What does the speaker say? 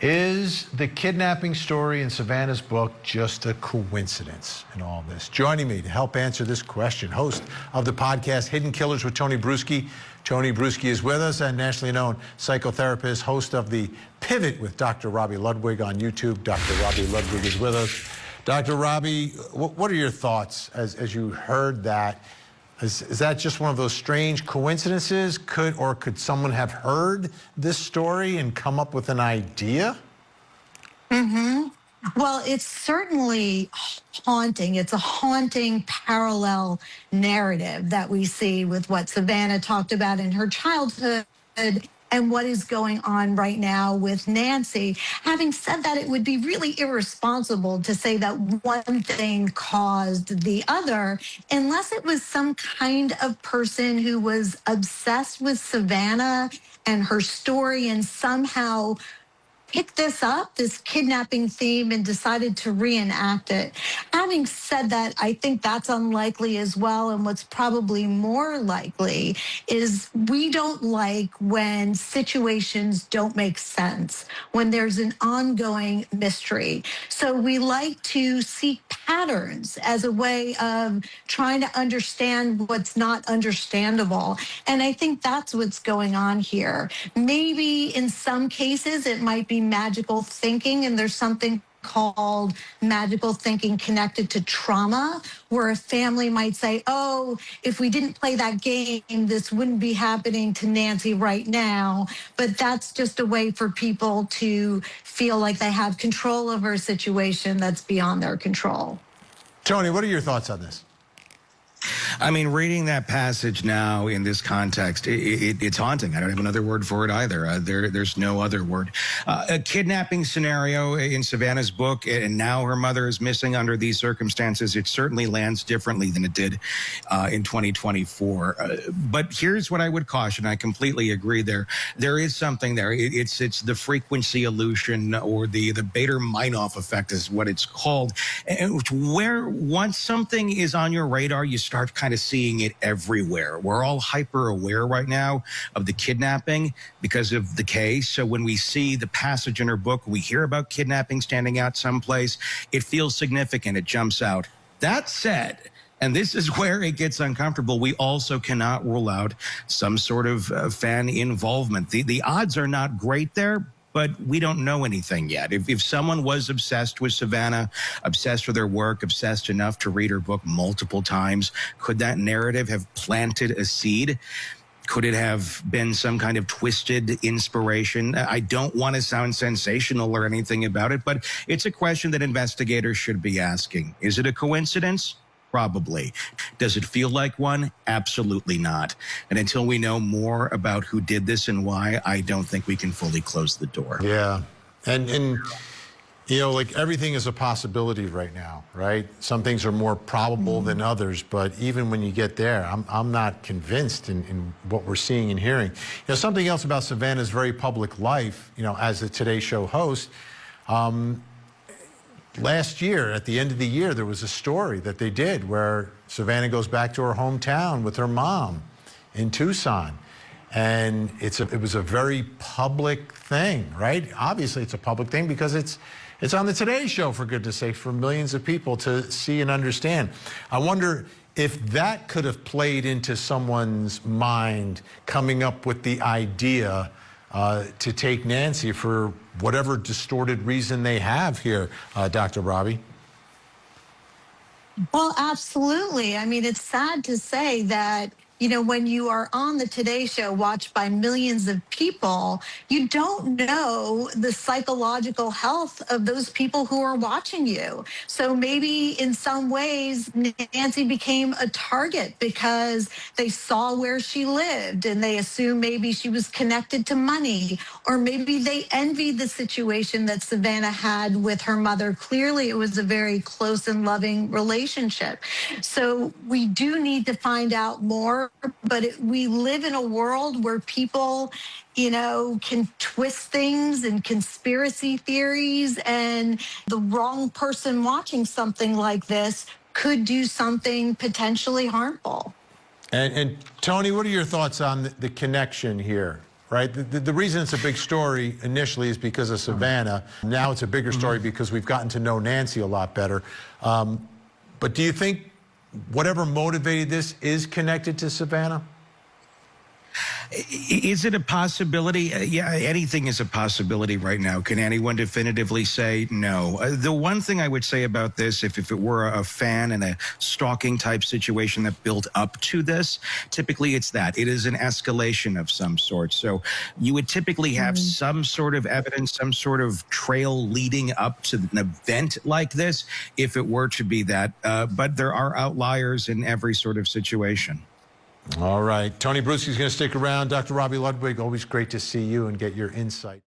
Is the kidnapping story in Savannah's book just a coincidence in all this? Joining me to help answer this question, host of the podcast Hidden Killers with Tony Brueski. Tony Brueski is with us, and nationally known psychotherapist, host of the Pivot with Dr. Robi Ludwig on YouTube. Dr. Robi Ludwig is with us. Dr. Robi, what are your thoughts as you heard that? Is that just one of those strange coincidences? Could someone have heard this story and come up with an idea? Well, it's certainly haunting. It's a haunting parallel narrative that we see with what Savannah talked about in her childhood and what is going on right now with Nancy. Having said that, it would be really irresponsible to say that one thing caused the other, unless it was some kind of person who was obsessed with Savannah and her story and somehow picked this up, this kidnapping theme, and decided to reenact it. Having said that, I think that's unlikely as well. And what's probably more likely is we don't like when situations don't make sense, when there's an ongoing mystery. So we like to seek patterns as a way of trying to understand what's not understandable. And I think that's what's going on here. Maybe in some cases it might be magical thinking, and there's something called magical thinking connected to trauma, where a family might say, oh, if we didn't play that game, this wouldn't be happening to Nancy right now. But that's just a way for people to feel like they have control over a situation that's beyond their control. Tony, what are your thoughts on this? I mean, reading that passage now in this context, it's haunting. I don't have another word for it either. There's no other word. A kidnapping scenario in Savannah's book, and now her mother is missing under these circumstances. It certainly lands differently than it did in 2024. But here's what I would caution. I completely agree there. There is something there. It's the frequency illusion, or the Bader-Meinhof effect is what it's called, where once something is on your radar, you start kind of seeing it everywhere. We're all hyper aware right now of the kidnapping because of the case. So when we see the passage in her book, we hear about kidnapping standing out someplace, it feels significant. It jumps out. That said, and this is where it gets uncomfortable, we also cannot rule out some sort of fan involvement. The odds are not great there, but we don't know anything yet. If someone was obsessed with Savannah, obsessed with her work, obsessed enough to read her book multiple times, could that narrative have planted a seed? Could it have been some kind of twisted inspiration? I don't want to sound sensational or anything about it, but it's a question that investigators should be asking. Is it a coincidence? Probably. Does it feel like one? Absolutely not. And until we know more about who did this and why, I don't think we can fully close the door. Yeah. And you know, like, everything is a possibility right now, right? Some things are more probable than others, but even when you get there, I'm not convinced in what we're seeing and hearing. You know, something else about Savannah's very public life, you know, as a Today Show host, last year, at the end of the year, there was a story that they did where Savannah goes back to her hometown with her mom in Tucson. And it was a very public thing, right? Obviously, it's a public thing because it's on the Today Show, for goodness sake, for millions of people to see and understand. I wonder if that could have played into someone's mind coming up with the idea to take Nancy for whatever distorted reason they have here, Dr. Robi. Well, absolutely. I mean, it's sad to say that, you know, when you are on the Today Show watched by millions of people, you don't know the psychological health of those people who are watching you. So maybe in some ways, Nancy became a target because they saw where she lived and they assumed maybe she was connected to money, or maybe they envied the situation that Savannah had with her mother. Clearly, it was a very close and loving relationship. So we do need to find out more. But we live in a world where people, you know, can twist things and conspiracy theories, and the wrong person watching something like this could do something potentially harmful. And Tony, what are your thoughts on the connection here, right? The reason it's a big story initially is because of Savannah. Now it's a bigger story because we've gotten to know Nancy a lot better. But do you think whatever motivated this is connected to Savannah? Is it a possibility? Yeah, anything is a possibility right now. Can anyone definitively say no? The one thing I would say about this, if it were a fan and a stalking type situation that built up to this, typically it's that. It is an escalation of some sort. So you would typically have some sort of evidence, some sort of trail leading up to an event like this, if it were to be that. But there are outliers in every sort of situation. All right. Tony Bruski's going to stick around. Dr. Robi Ludwig, always great to see you and get your insight.